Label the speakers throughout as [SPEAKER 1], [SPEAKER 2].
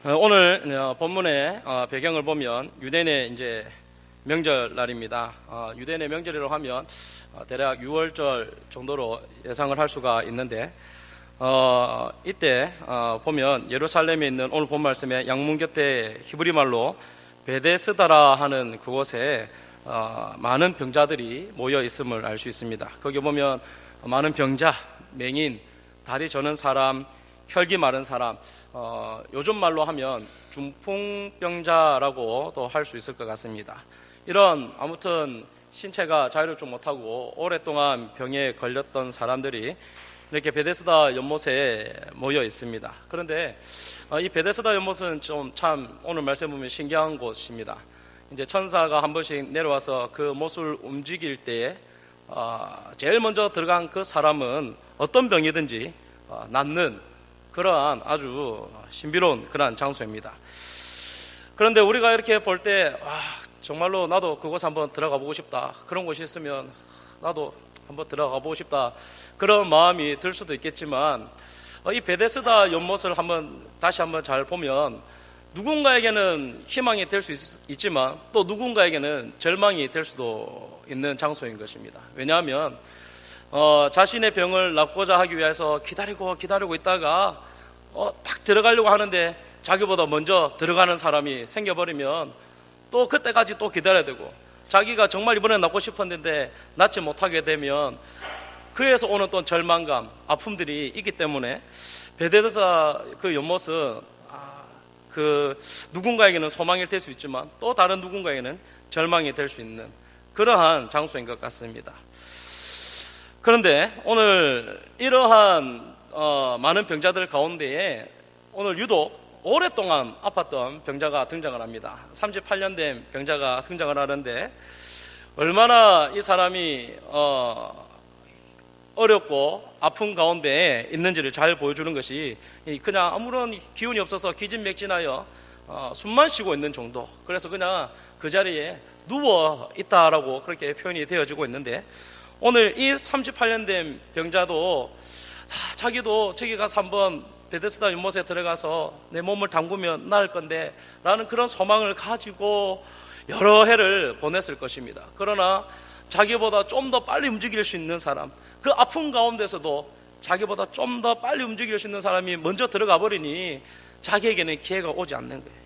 [SPEAKER 1] 오늘 본문의 배경을 보면 유대인의 이제 명절 날입니다. 유대인의 명절이라고 하면 대략 6월절 정도로 예상을 할 수가 있는데 이때 보면 예루살렘에 있는 오늘 본 말씀에 양문 곁에 히브리 말로 베데스다라 하는 그곳에 많은 병자들이 모여 있음을 알 수 있습니다. 거기 보면 많은 병자, 맹인, 다리 저는 사람, 혈기 마른 사람, 요즘 말로 하면 중풍병자라고도 할 수 있을 것 같습니다. 이런 아무튼 신체가 자유롭지 못하고 오랫동안 병에 걸렸던 사람들이 이렇게 베데스다 연못에 모여 있습니다. 그런데 이 베데스다 연못은 좀 참 오늘 말씀 보면 신기한 곳입니다. 이제 천사가 한 번씩 내려와서 그 못을 움직일 때에 제일 먼저 들어간 그 사람은 어떤 병이든지 낫는 그러한 아주 신비로운 그러한 장소입니다. 그런데 우리가 이렇게 볼 때 정말로 나도 그곳 한번 들어가 보고 싶다, 그런 곳이 있으면 나도 한번 들어가 보고 싶다, 그런 마음이 들 수도 있겠지만 이 베데스다 연못을 다시 한번 잘 보면 누군가에게는 희망이 될 수 있지만 또 누군가에게는 절망이 될 수도 있는 장소인 것입니다. 왜냐하면 자신의 병을 낫고자 하기 위해서 기다리고 있다가 딱 들어가려고 하는데 자기보다 먼저 들어가는 사람이 생겨버리면 또 그때까지 또 기다려야 되고, 자기가 정말 이번에 낫고 싶었는데 낫지 못하게 되면 그에서 오는 또 절망감, 아픔들이 있기 때문에 베데스다 그 연못은 누군가에게는 소망이 될 수 있지만 또 다른 누군가에게는 절망이 될 수 있는 그러한 장소인 것 같습니다. 그런데 오늘 이러한 많은 병자들 가운데에 오늘 유독 오랫동안 아팠던 병자가 등장을 합니다. 38년 된 병자가 등장을 하는데 얼마나 이 사람이 어렵고 아픈 가운데 있는지를 잘 보여주는 것이, 그냥 아무런 기운이 없어서 기진맥진하여 숨만 쉬고 있는 정도, 그래서 그냥 그 자리에 누워 있다라고 그렇게 표현이 되어지고 있는데, 오늘 이 38년 된 병자도 자기도 저기 가서 한번 베데스다 연못에 들어가서 내 몸을 담그면 나을 건데 라는 그런 소망을 가지고 여러 해를 보냈을 것입니다. 그러나 자기보다 좀 더 빨리 움직일 수 있는 사람, 그 아픈 가운데서도 자기보다 좀 더 빨리 움직일 수 있는 사람이 먼저 들어가 버리니 자기에게는 기회가 오지 않는 거예요.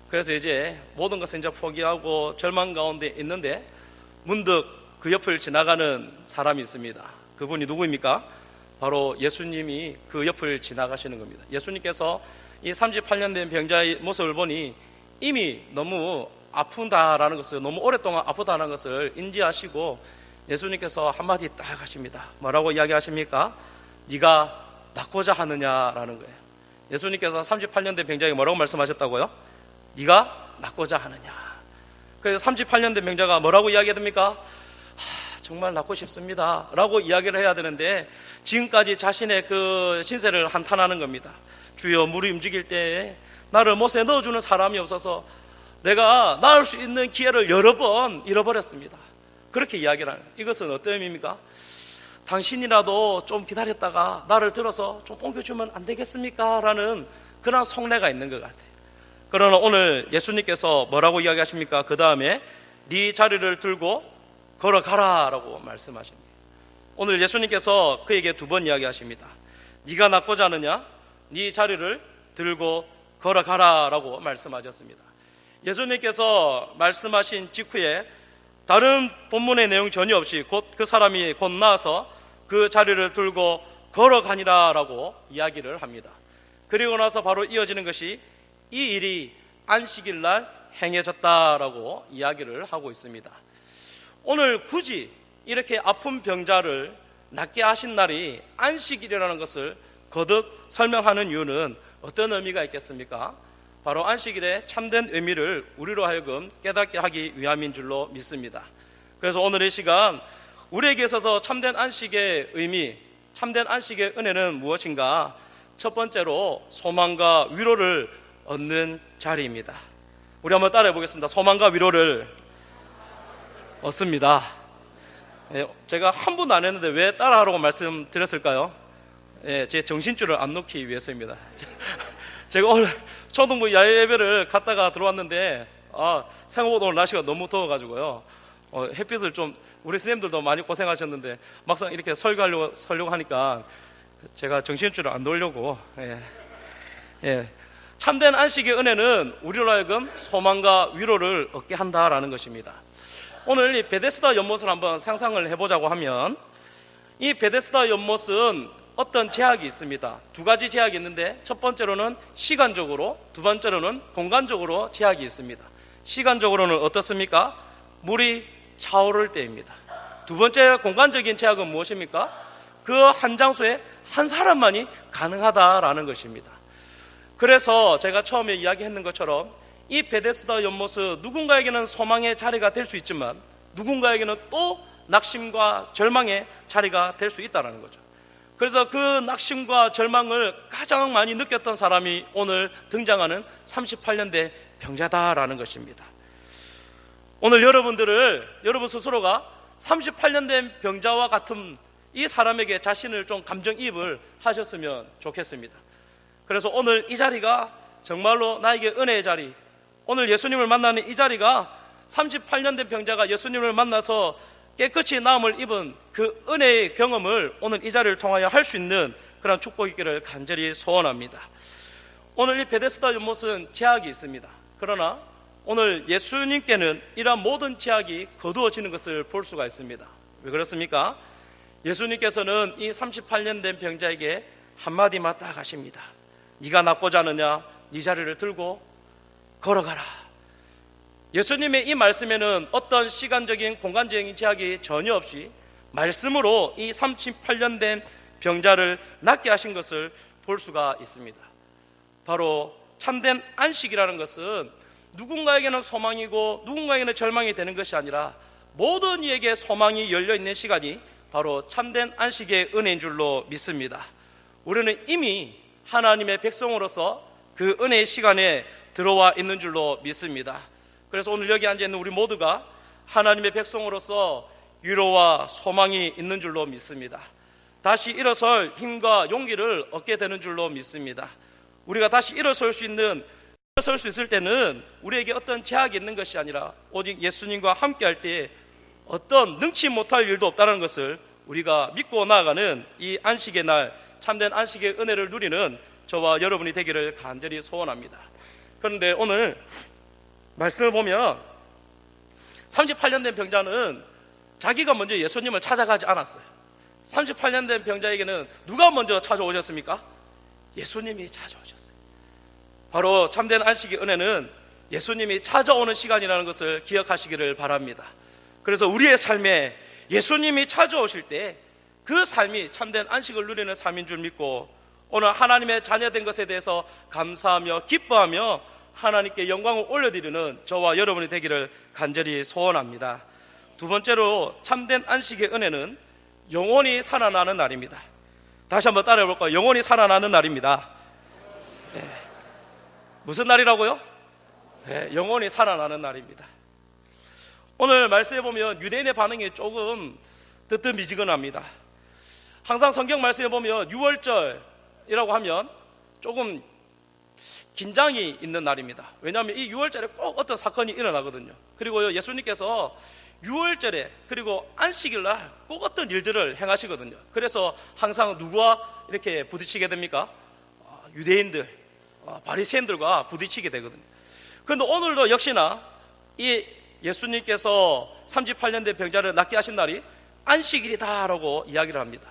[SPEAKER 1] 그래서 이제 모든 것을 이제 포기하고 절망 가운데 있는데 문득 그 옆을 지나가는 사람이 있습니다. 그분이 누구입니까? 바로 예수님이 그 옆을 지나가시는 겁니다. 예수님께서 이 38년 된 병자의 모습을 보니 이미 너무 아프다라는 것을, 너무 오랫동안 아프다는 것을 인지하시고 예수님께서 한마디 딱 하십니다. 뭐라고 이야기하십니까? 네가 낫고자 하느냐라는 거예요. 예수님께서 38년 된 병자에게 뭐라고 말씀하셨다고요? 네가 낫고자 하느냐. 그래서 38년 된 병자가 뭐라고 이야기합니까? 정말 낫고 싶습니다 라고 이야기를 해야 되는데 지금까지 자신의 그 신세를 한탄하는 겁니다. 주여, 물이 움직일 때에 나를 못에 넣어주는 사람이 없어서 내가 나을 수 있는 기회를 여러 번 잃어버렸습니다. 그렇게 이야기를 하는, 이것은 어떤 의미입니까? 당신이라도 좀 기다렸다가 나를 들어서 좀 옮겨주면 안 되겠습니까? 라는 그런 속내가 있는 것 같아요. 그러나 오늘 예수님께서 뭐라고 이야기하십니까? 그 다음에 네 자리를 들고 걸어가라 라고 말씀하십니다. 오늘 예수님께서 그에게 두 번 이야기하십니다. 네가 낫고자 하느냐? 네 자리를 들고 걸어가라 라고 말씀하셨습니다. 예수님께서 말씀하신 직후에 다른 본문의 내용 전혀 없이 그 사람이 곧 나와서 그 자리를 들고 걸어가니라 라고 이야기를 합니다. 그리고 나서 바로 이어지는 것이 이 일이 안식일 날 행해졌다라고 이야기를 하고 있습니다. 오늘 굳이 이렇게 아픈 병자를 낫게 하신 날이 안식일이라는 것을 거듭 설명하는 이유는 어떤 의미가 있겠습니까? 바로 안식일의 참된 의미를 우리로 하여금 깨닫게 하기 위함인 줄로 믿습니다. 그래서 오늘 이 시간 우리에게 있어서 참된 안식의 의미, 참된 안식의 은혜는 무엇인가? 첫 번째로 소망과 위로를 얻는 자리입니다. 우리 한번 따라해 보겠습니다. 소망과 위로를 얻습니다. 제가 한 번도 안 했는데 왜 따라하라고 말씀드렸을까요? 제 정신줄을 안 놓기 위해서입니다. 제가 오늘 초등부 야외 예배를 갔다가 들어왔는데 생각보다 오늘 날씨가 너무 더워가지고요. 햇빛을 좀 우리 선생님들도 많이 고생하셨는데 막상 이렇게 설교하려고 하니까 제가 정신줄을 안 놓으려고. 참된 안식의 은혜는 우리로 하여금 소망과 위로를 얻게 한다라는 것입니다. 오늘 이 베데스다 연못을 한번 상상을 해보자고 하면, 이 베데스다 연못은 어떤 제약이 있습니다. 두 가지 제약이 있는데, 첫 번째로는 시간적으로, 두 번째로는 공간적으로 제약이 있습니다. 시간적으로는 어떻습니까? 물이 차오를 때입니다. 두 번째 공간적인 제약은 무엇입니까? 그 한 장소에 한 사람만이 가능하다라는 것입니다. 그래서 제가 처음에 이야기했는 것처럼 이 베데스다 연못은 누군가에게는 소망의 자리가 될 수 있지만 누군가에게는 또 낙심과 절망의 자리가 될 수 있다는 거죠. 그래서 그 낙심과 절망을 가장 많이 느꼈던 사람이 오늘 등장하는 38년 된 병자다라는 것입니다. 오늘 여러분 스스로가 38년 된 병자와 같은 이 사람에게 자신을 좀 감정이입을 하셨으면 좋겠습니다. 그래서 오늘 이 자리가 정말로 나에게 은혜의 자리, 오늘 예수님을 만나는 이 자리가 38년 된 병자가 예수님을 만나서 깨끗이 나음을 입은 그 은혜의 경험을 오늘 이 자리를 통하여 할 수 있는 그런 축복이 있기를 간절히 소원합니다. 오늘 이 베데스다 연못은 제약이 있습니다. 그러나 오늘 예수님께는 이러한 모든 제약이 거두어지는 것을 볼 수가 있습니다. 왜 그렇습니까? 예수님께서는 이 38년 된 병자에게 한마디만 딱 하십니다. 네가 낫고자 하느냐? 네 자리를 들고 걸어가라. 예수님의 이 말씀에는 어떤 시간적인 공간적인 제약이 전혀 없이 말씀으로 이 38년 된 병자를 낫게 하신 것을 볼 수가 있습니다. 바로 참된 안식이라는 것은 누군가에게는 소망이고 누군가에게는 절망이 되는 것이 아니라 모든 이에게 소망이 열려있는 시간이 바로 참된 안식의 은혜인 줄로 믿습니다. 우리는 이미 하나님의 백성으로서 그 은혜의 시간에 들어와 있는 줄로 믿습니다. 그래서 오늘 여기 앉아있는 우리 모두가 하나님의 백성으로서 위로와 소망이 있는 줄로 믿습니다. 다시 일어설 힘과 용기를 얻게 되는 줄로 믿습니다. 우리가 다시 일어설 수 있을 때는 우리에게 어떤 제약이 있는 것이 아니라 오직 예수님과 함께 할 때 어떤 능치 못할 일도 없다는 것을 우리가 믿고 나아가는 이 안식의 날, 참된 안식의 은혜를 누리는 저와 여러분이 되기를 간절히 소원합니다. 그런데 오늘 말씀을 보면 38년 된 병자는 자기가 먼저 예수님을 찾아가지 않았어요. 38년 된 병자에게는 누가 먼저 찾아오셨습니까? 예수님이 찾아오셨어요. 바로 참된 안식의 은혜는 예수님이 찾아오는 시간이라는 것을 기억하시기를 바랍니다. 그래서 우리의 삶에 예수님이 찾아오실 때 그 삶이 참된 안식을 누리는 삶인 줄 믿고 오늘 하나님의 자녀된 것에 대해서 감사하며 기뻐하며 하나님께 영광을 올려드리는 저와 여러분이 되기를 간절히 소원합니다. 두 번째로 참된 안식의 은혜는 영원히 살아나는 날입니다. 다시 한번 따라해 볼까요? 영원히 살아나는 날입니다. 무슨 날이라고요? 영원히 살아나는 날입니다. 오늘 말씀해 보면 유대인의 반응이 조금 뜨뜻미지근합니다. 항상 성경 말씀해 보면 6월절이라고 하면 조금 긴장이 있는 날입니다. 왜냐하면 이 6월절에 꼭 어떤 사건이 일어나거든요. 그리고 예수님께서 6월절에 그리고 안식일날 꼭 어떤 일들을 행하시거든요. 그래서 항상 누구와 이렇게 부딪히게 됩니까? 유대인들, 바리새인들과 부딪히게 되거든요. 그런데 오늘도 역시나 이 예수님께서 38년 된 병자를 낫게 하신 날이 안식일이다라고 이야기를 합니다.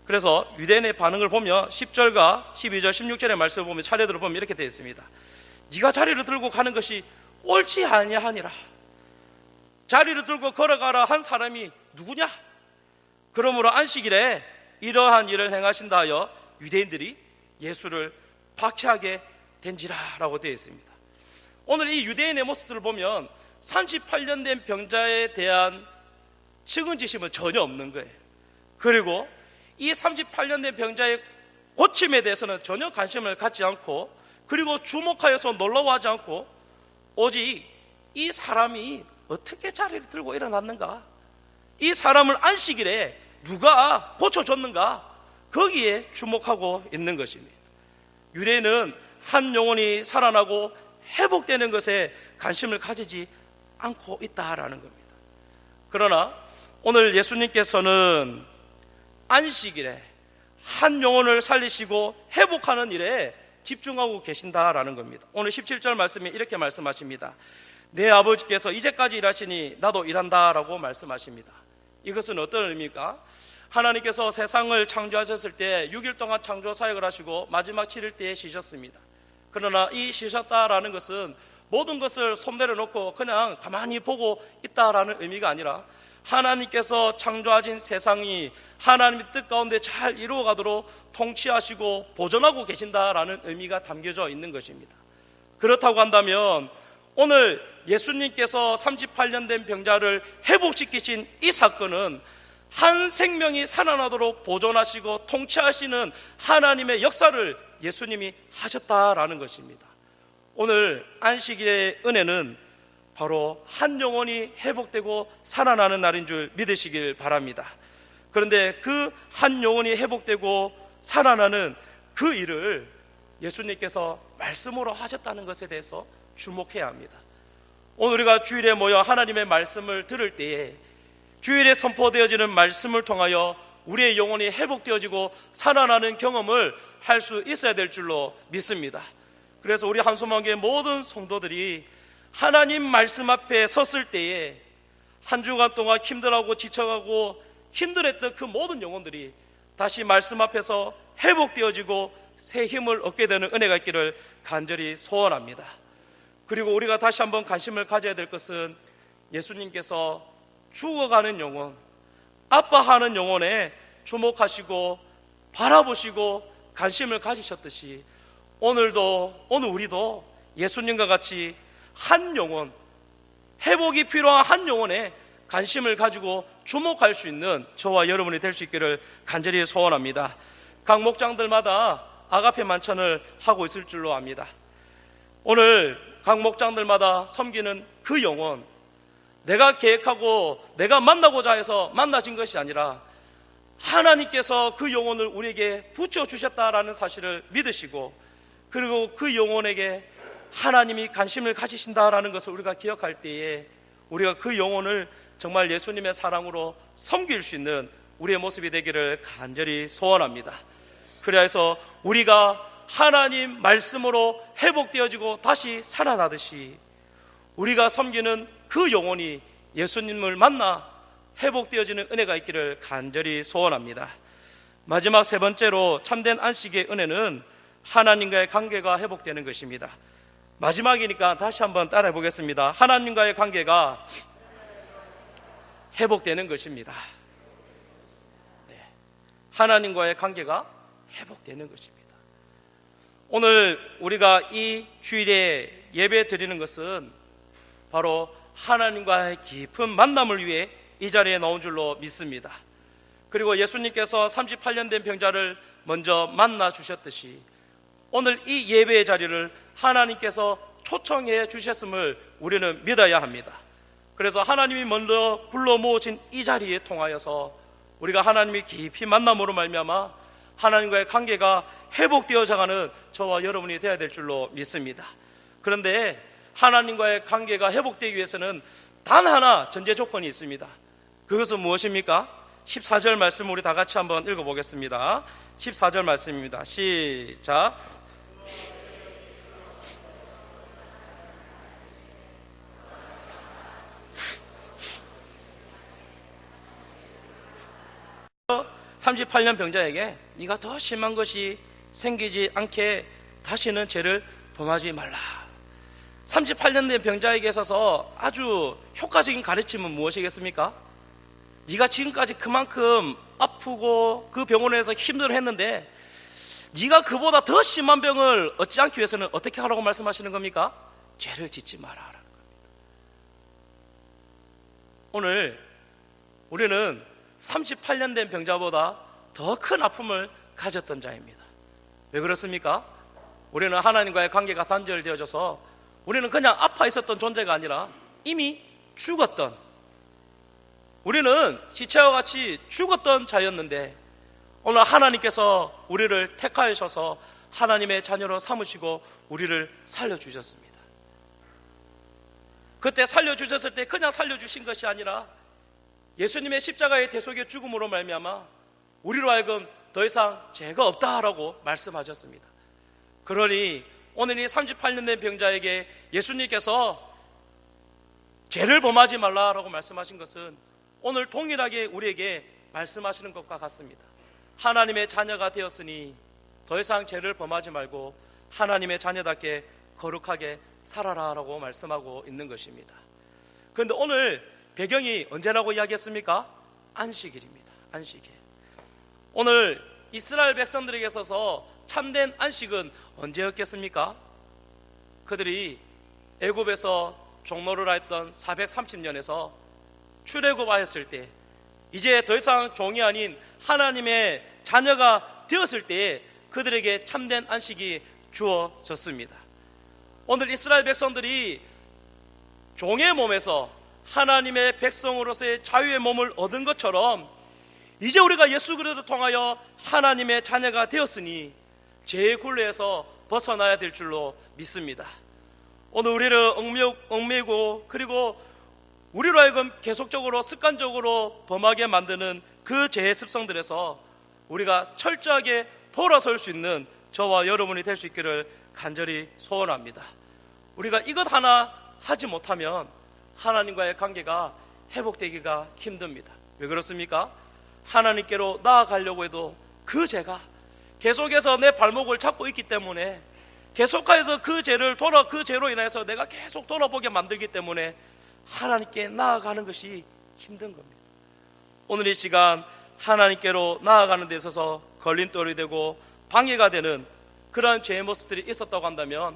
[SPEAKER 1] 그래서 유대인의 반응을 보면 10절과 12절, 16절의 말씀을 보면 차례대로 보면 이렇게 되어 있습니다. 네가 자리를 들고 가는 것이 옳지 아니하니라. 자리를 들고 걸어가라 한 사람이 누구냐? 그러므로 안식일에 이러한 일을 행하신다 하여 유대인들이 예수를 박해하게 된지라라고 되어 있습니다. 오늘 이 유대인의 모습들을 보면 38년 된 병자에 대한 측은지심은 전혀 없는 거예요. 그리고 이 38년 된 병자의 고침에 대해서는 전혀 관심을 갖지 않고, 그리고 주목하여서 놀라워하지 않고 오직 이 사람이 어떻게 자리를 들고 일어났는가, 이 사람을 안식일에 누가 고쳐줬는가, 거기에 주목하고 있는 것입니다. 유대인은 한 영혼이 살아나고 회복되는 것에 관심을 가지지 않고 있다라는 겁니다. 그러나 오늘 예수님께서는 안식일에 한 영혼을 살리시고 회복하는 일에 집중하고 계신다라는 겁니다. 오늘 17절 말씀에 이렇게 말씀하십니다. 내 아버지께서 이제까지 일하시니 나도 일한다라고 말씀하십니다. 이것은 어떤 의미입니까? 하나님께서 세상을 창조하셨을 때 6일 동안 창조 사역을 하시고 마지막 7일 때에 쉬셨습니다. 그러나 이 쉬셨다라는 것은 모든 것을 손 내려놓고 그냥 가만히 보고 있다라는 의미가 아니라 하나님께서 창조하신 세상이 하나님의 뜻 가운데 잘 이루어가도록 통치하시고 보존하고 계신다라는 의미가 담겨져 있는 것입니다. 그렇다고 한다면 오늘 예수님께서 38년 된 병자를 회복시키신 이 사건은 한 생명이 살아나도록 보존하시고 통치하시는 하나님의 역사를 예수님이 하셨다라는 것입니다. 오늘 안식일의 은혜는 바로 한 영혼이 회복되고 살아나는 날인 줄 믿으시길 바랍니다. 그런데 그 한 영혼이 회복되고 살아나는 그 일을 예수님께서 말씀으로 하셨다는 것에 대해서 주목해야 합니다. 오늘 우리가 주일에 모여 하나님의 말씀을 들을 때에 주일에 선포되어지는 말씀을 통하여 우리의 영혼이 회복되어지고 살아나는 경험을 할 수 있어야 될 줄로 믿습니다. 그래서 우리 한소망교회 모든 성도들이 하나님 말씀 앞에 섰을 때에 한 주간 동안 힘들어하고 지쳐가고 힘들었던 그 모든 영혼들이 다시 말씀 앞에서 회복되어지고 새 힘을 얻게 되는 은혜가 있기를 간절히 소원합니다. 그리고 우리가 다시 한번 관심을 가져야 될 것은 예수님께서 죽어가는 영혼, 아파하는 영혼에 주목하시고 바라보시고 관심을 가지셨듯이 오늘 우리도 예수님과 같이 한 영혼, 회복이 필요한 한 영혼에 관심을 가지고 주목할 수 있는 저와 여러분이 될 수 있기를 간절히 소원합니다. 각 목장들마다 아가페 만찬을 하고 있을 줄로 압니다. 오늘 각 목장들마다 섬기는 그 영혼, 내가 계획하고 내가 만나고자 해서 만나진 것이 아니라 하나님께서 그 영혼을 우리에게 붙여주셨다라는 사실을 믿으시고, 그리고 그 영혼에게 하나님이 관심을 가지신다라는 것을 우리가 기억할 때에 우리가 그 영혼을 정말 예수님의 사랑으로 섬길 수 있는 우리의 모습이 되기를 간절히 소원합니다. 그래서 우리가 하나님 말씀으로 회복되어지고 다시 살아나듯이 우리가 섬기는 그 영혼이 예수님을 만나 회복되어지는 은혜가 있기를 간절히 소원합니다. 마지막 세 번째로 참된 안식의 은혜는 하나님과의 관계가 회복되는 것입니다. 마지막이니까 다시 한번 따라해 보겠습니다. 하나님과의 관계가 회복되는 것입니다. 네. 하나님과의 관계가 회복되는 것입니다. 오늘 우리가 이 주일에 예배 드리는 것은 바로 하나님과의 깊은 만남을 위해 이 자리에 나온 줄로 믿습니다. 그리고 예수님께서 38년 된 병자를 먼저 만나 주셨듯이 오늘 이 예배의 자리를 하나님께서 초청해 주셨음을 우리는 믿어야 합니다. 그래서 하나님이 먼저 불러 모으신 이 자리에 통하여서 우리가 하나님이 깊이 만남으로 말미암아 하나님과의 관계가 회복되어져가는 저와 여러분이 되어야 될 줄로 믿습니다. 그런데 하나님과의 관계가 회복되기 위해서는 단 하나 전제 조건이 있습니다. 그것은 무엇입니까? 14절 말씀 우리 다 같이 한번 읽어보겠습니다. 14절 말씀입니다. 시작. (38년) 병자에게 네가 더 심한 것이 생기지 않게 다시는 죄를 범하지 말라. 38년 된 병자에게 있어서 아주 효과적인 가르침은 무엇이겠습니까? 네가 지금까지 그만큼 아프고 그 병원에서 힘들어했는데 네가 그보다 더 심한 병을 얻지 않기 위해서는 어떻게 하라고 말씀하시는 겁니까? 죄를 짓지 마라라는 겁니다. 오늘 우리는 38년 된 병자보다 더 큰 아픔을 가졌던 자입니다. 왜 그렇습니까? 우리는 하나님과의 관계가 단절되어져서 우리는 그냥 아파 있었던 존재가 아니라 이미 죽었던, 우리는 시체와 같이 죽었던 자였는데 오늘 하나님께서 우리를 택하셔서 하나님의 자녀로 삼으시고 우리를 살려주셨습니다. 그때 살려주셨을 때 그냥 살려주신 것이 아니라 예수님의 십자가의 대속의 죽음으로 말미암아 우리로 하여금 더 이상 죄가 없다라고 말씀하셨습니다. 그러니 오늘 이 38년 된 병자에게 예수님께서 죄를 범하지 말라라고 말씀하신 것은 오늘 동일하게 우리에게 말씀하시는 것과 같습니다. 하나님의 자녀가 되었으니 더 이상 죄를 범하지 말고 하나님의 자녀답게 거룩하게 살아라라고 말씀하고 있는 것입니다. 그런데 오늘 배경이 언제라고 이야기했습니까? 안식일입니다. 안식일. 오늘 이스라엘 백성들에게 있어서 참된 안식은 언제였겠습니까? 그들이 애굽에서 종노를 했던 430년에서 출애굽하였을 때, 이제 더 이상 종이 아닌 하나님의 자녀가 되었을 때에 그들에게 참된 안식이 주어졌습니다. 오늘 이스라엘 백성들이 종의 몸에서 하나님의 백성으로서의 자유의 몸을 얻은 것처럼 이제 우리가 예수 그리스도를 통하여 하나님의 자녀가 되었으니 죄의 굴레에서 벗어나야 될 줄로 믿습니다. 오늘 우리를 얽매이고 그리고 우리로 하여금 계속적으로 습관적으로 범하게 만드는 그 죄의 습성들에서 우리가 철저하게 돌아설 수 있는 저와 여러분이 될 수 있기를 간절히 소원합니다. 우리가 이것 하나 하지 못하면 하나님과의 관계가 회복되기가 힘듭니다. 왜 그렇습니까? 하나님께로 나아가려고 해도 그 죄가 계속해서 내 발목을 잡고 있기 때문에, 계속해서 그 죄로 인해서 내가 계속 돌아보게 만들기 때문에 하나님께 나아가는 것이 힘든 겁니다. 오늘 이 시간 하나님께로 나아가는 데 있어서 걸림돌이 되고 방해가 되는 그러한 죄의 모습들이 있었다고 한다면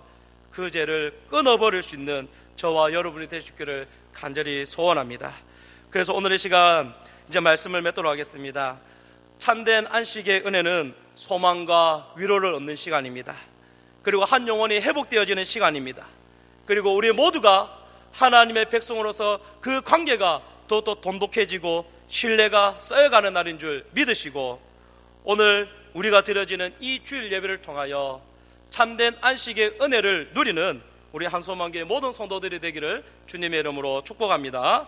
[SPEAKER 1] 그 죄를 끊어버릴 수 있는 저와 여러분이 될 수 있기를 간절히 소원합니다. 그래서 오늘 이 시간 이제 말씀을 맺도록 하겠습니다. 참된 안식의 은혜는 소망과 위로를 얻는 시간입니다. 그리고 한 영혼이 회복되어지는 시간입니다. 그리고 우리 모두가 하나님의 백성으로서 그 관계가 더더 돈독해지고 신뢰가 쌓여가는 날인 줄 믿으시고, 오늘 우리가 드려지는 이 주일 예배를 통하여 참된 안식의 은혜를 누리는 우리 한소망교회 모든 성도들이 되기를 주님의 이름으로 축복합니다.